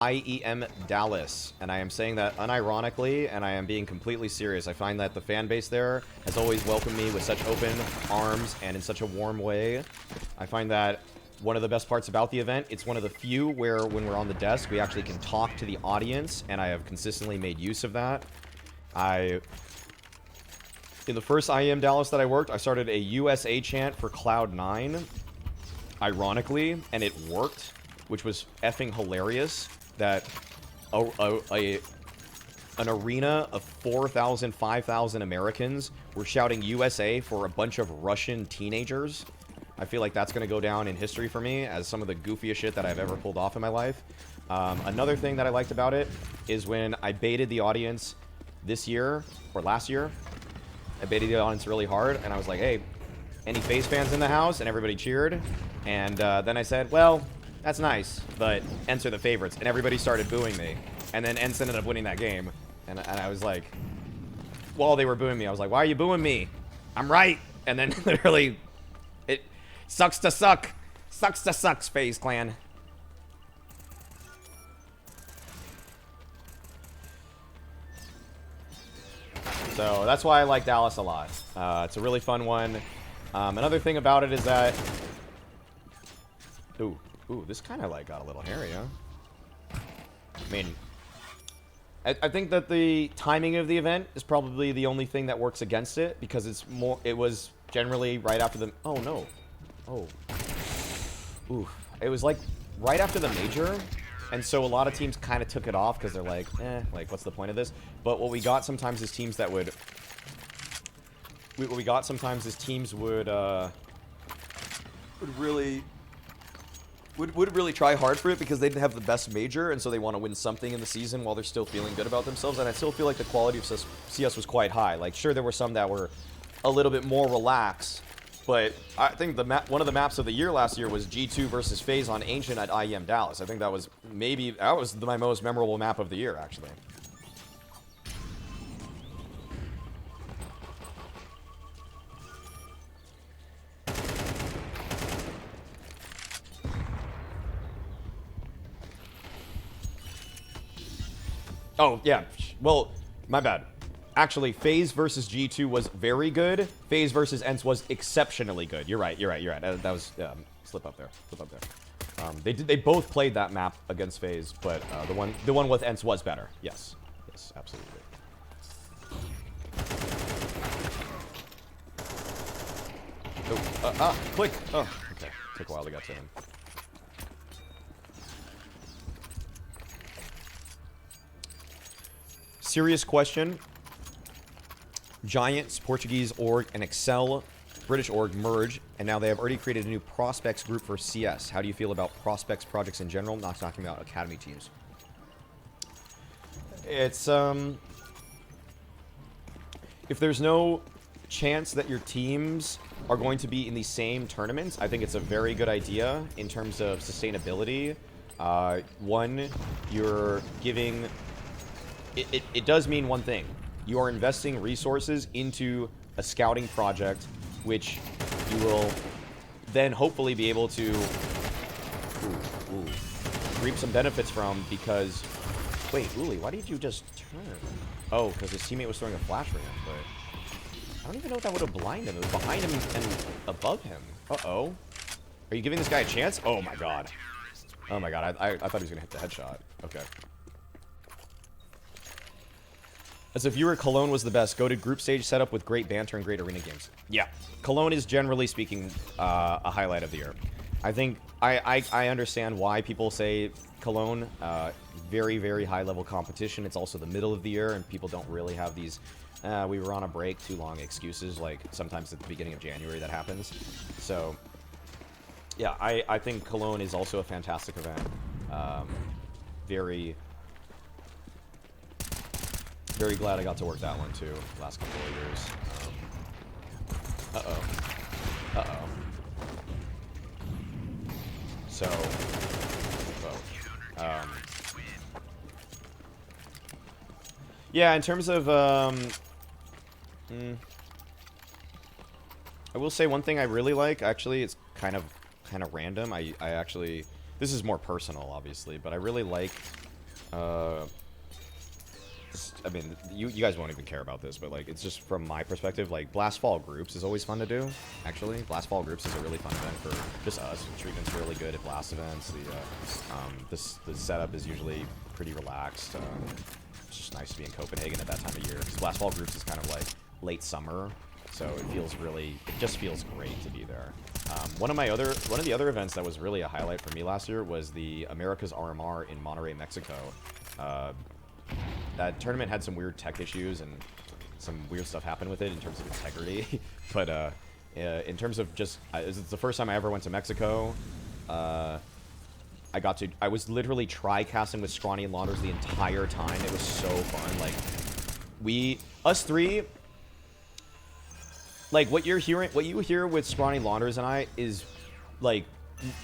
IEM Dallas, and I am saying that unironically, and I am being completely serious. I find that the fan base there has always welcomed me with such open arms and in such a warm way. I find that one of the best parts about the event, it's one of the few where when we're on the desk, we actually can talk to the audience, and I have consistently made use of that. In the first IEM Dallas that I worked, I started a USA chant for Cloud9, ironically, and it worked, which was effing hilarious. That an arena of 4,000, 5,000 Americans were shouting USA for a bunch of Russian teenagers. I feel like that's going to go down in history for me as some of the goofiest shit that I've ever pulled off in my life. Another thing that I liked about it is when I baited the audience this year, or last year, I baited the audience really hard, and I was like, hey, any FaZe fans in the house? And everybody cheered. And then I said, well, that's nice, but Ents are the favorites. And everybody started booing me. And then Ents ended up winning that game. And I was like, while they were booing me, I was like, why are you booing me? I'm right. And then literally, it sucks to suck. Sucks to sucks, FaZe Clan. So that's why I like Dallas a lot. It's a really fun one. Another thing about it is that... Ooh, this kind of like got a little hairy, huh? I mean, I think that the timing of the event is probably the only thing that works against it, because it was generally right after the... Oh, no. Oh. Ooh. It was like right after the major, and so a lot of teams kind of took it off because they're like, like, what's the point of this? But what we got sometimes is teams that would... What we got sometimes is teams would really try hard for it because they didn't have the best major, and so they want to win something in the season while they're still feeling good about themselves. And I still feel like the quality of CS was quite high. Like, sure, there were some that were a little bit more relaxed, but I think one of the maps of the year last year was G2 versus FaZe on Ancient at IEM Dallas. I think that was my most memorable map of the year, actually. Oh, yeah. Well, my bad. Actually, FaZe versus G2 was very good. FaZe versus Ents was exceptionally good. You're right. That was slip up there. They both played that map against FaZe, but the one with Ents was better. Yes, absolutely. Oh, click. Oh, okay. Took a while to get to him. Serious question. Giants, Portuguese org, and Excel, British org merge, and now they have already created a new prospects group for CS. How do you feel about prospects projects in general? Not talking about academy teams. It's, if there's no chance that your teams are going to be in the same tournaments, I think it's a very good idea in terms of sustainability. One, you're giving... It does mean one thing. You are investing resources into a scouting project, which you will then hopefully be able to reap some benefits from, because... Wait, Uli, why did you just turn? Oh, because his teammate was throwing a flash for him, but... I don't even know if that would have blinded him. It was behind him and above him. Uh-oh. Are you giving this guy a chance? Oh my god. Oh my god, I thought he was going to hit the headshot. Okay. As a viewer, Cologne was the best. Goated group stage setup with great banter and great arena games. Yeah, Cologne is generally speaking a highlight of the year. I think I understand why people say Cologne. Very, very high level competition. It's also the middle of the year, and people don't really have these we were on a break too long excuses, like sometimes at the beginning of January that happens. So yeah, I think Cologne is also a fantastic event. Very glad I got to work that one too, last couple of years. So, yeah, in terms of, I will say one thing I really like, actually, it's kind of random. I actually, this is more personal, obviously, but I really like I mean, you guys won't even care about this, but like, it's just from my perspective. Like, Blast Fall groups is always fun to do. Actually, Blast Fall groups is a really fun event for just us. Treatment's really good at Blast events. The setup is usually pretty relaxed. It's just nice to be in Copenhagen at that time of year. Because Blast Fall groups is kind of like late summer, so it just feels great to be there. One of the other events that was really a highlight for me last year was the America's RMR in Monterrey, Mexico. That tournament had some weird tech issues and some weird stuff happened with it in terms of integrity. But in terms of just, it's the first time I ever went to Mexico. I was literally try-casting with Scrawny and Launders the entire time. It was so fun. Like, us three, like, what you hear with Scrawny, Launders, and I is, like,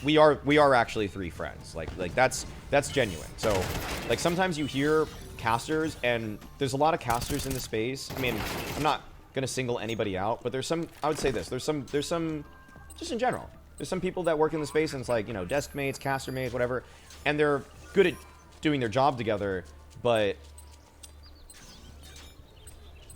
we are actually three friends. Like that's genuine. So, like, sometimes you hear casters, and there's a lot of casters in the space. I mean, I'm not gonna single anybody out, but there's some, I would say this, there's some, just in general, there's some people that work in the space, and it's like, you know, desk mates, caster mates, whatever, and they're good at doing their job together, but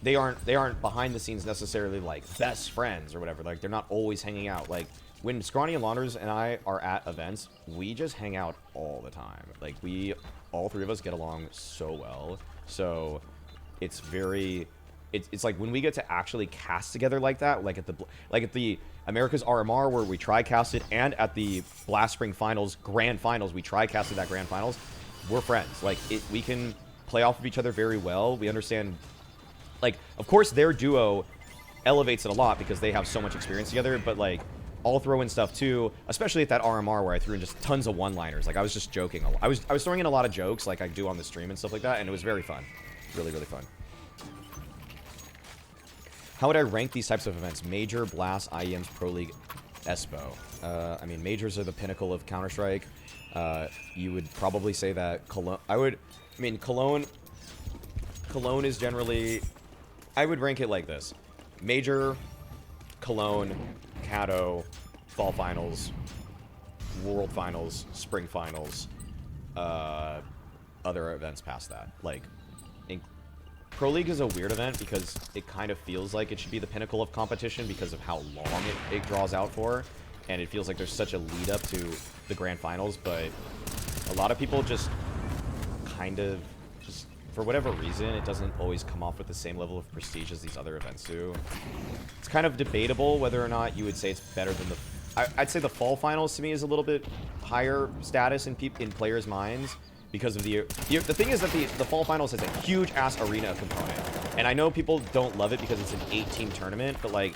they aren't behind the scenes necessarily like best friends or whatever. Like, they're not always hanging out. Like, when Scrawny and Launders and I are at events, we just hang out all the time. Like, all three of us get along so well. So it's like when we get to actually cast together like that, like at the America's RMR where we tri-casted, and at the Blast Spring Finals, Grand Finals, we tri-casted that Grand Finals, we're friends. Like, we can play off of each other very well. We understand, like, of course their duo elevates it a lot because they have so much experience together, but like, I'll throw in stuff too, especially at that RMR where I threw in just tons of one-liners. Like, I was just joking. I was throwing in a lot of jokes like I do on the stream and stuff like that, and it was very fun. Really, really fun. How would I rank these types of events? Major, Blast, IEMs, Pro League, Espo. I mean, majors are the pinnacle of Counter-Strike. You would probably say that Cologne... Cologne is generally... I would rank it like this. Major, Cologne, Cato, Fall Finals, World Finals, Spring Finals, other events past that. Like, Pro League is a weird event because it kind of feels like it should be the pinnacle of competition because of how long it draws out for, and it feels like there's such a lead up to the Grand Finals, but a lot of people just kind of, for whatever reason, it doesn't always come off with the same level of prestige as these other events do. It's kind of debatable whether or not you would say it's better than I'd say the Fall Finals to me is a little bit higher status in players' minds because of the thing is that the Fall Finals has a huge ass arena component, and I know people don't love it because it's an 8-team tournament, but like,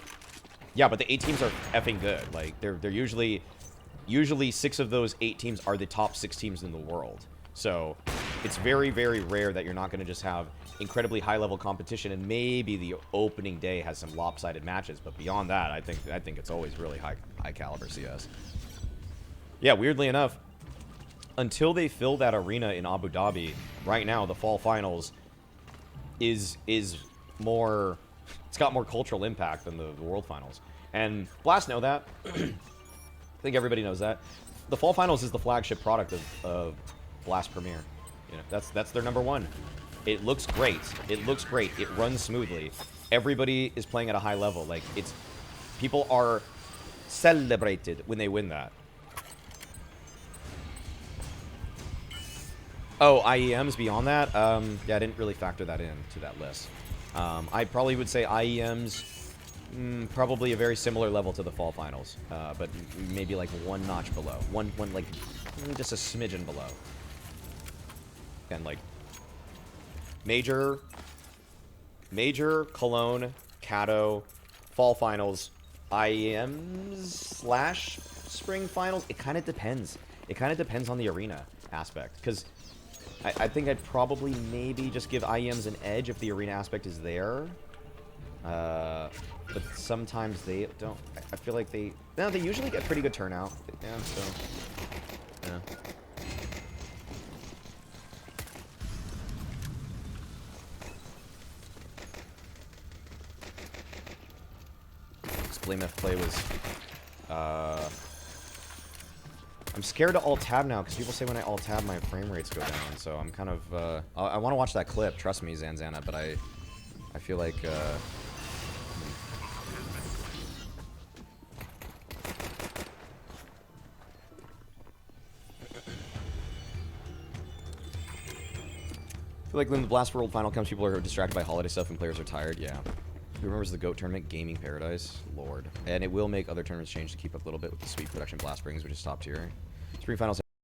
yeah, but the 8 teams are effing good. Like, they're usually 6 of those 8 teams are the top 6 teams in the world. So it's very, very rare that you're not going to just have incredibly high-level competition, and maybe the opening day has some lopsided matches. But beyond that, I think it's always really high-caliber CS. Yeah, weirdly enough, until they fill that arena in Abu Dhabi, right now the Fall Finals is more... It's got more cultural impact than the World Finals. And Blast know that. I think everybody knows that. The Fall Finals is the flagship product of Blast Premier. You know, that's their #1. It looks great. It looks great. It runs smoothly. Everybody is playing at a high level. Like, people are celebrated when they win that. Oh, IEMs beyond that? Yeah, I didn't really factor that into that list. I probably would say IEMs, probably a very similar level to the Fall Finals, but maybe like one notch below. One like, just a smidgen below. And like, Major, Cologne, Cato, Fall Finals, IEMs / Spring Finals. It kind of depends. It kind of depends on the arena aspect. Because I think I'd probably maybe just give IEMs an edge if the arena aspect is there. But sometimes they don't. I feel like they usually get pretty good turnout. Yeah, so, yeah. Blame F play was I'm scared to alt-tab now, because people say when I alt-tab, my frame rates go down, so I'm kind of, I want to watch that clip, trust me, Zanzana, but I feel like, I feel like when the Blast World Final comes, people are distracted by holiday stuff and players are tired. Yeah. Who remembers the GOAT tournament? Gaming Paradise? Lord. And it will make other tournaments change to keep up a little bit with the sweet production Blast Springs, which is top tier. Spring Finals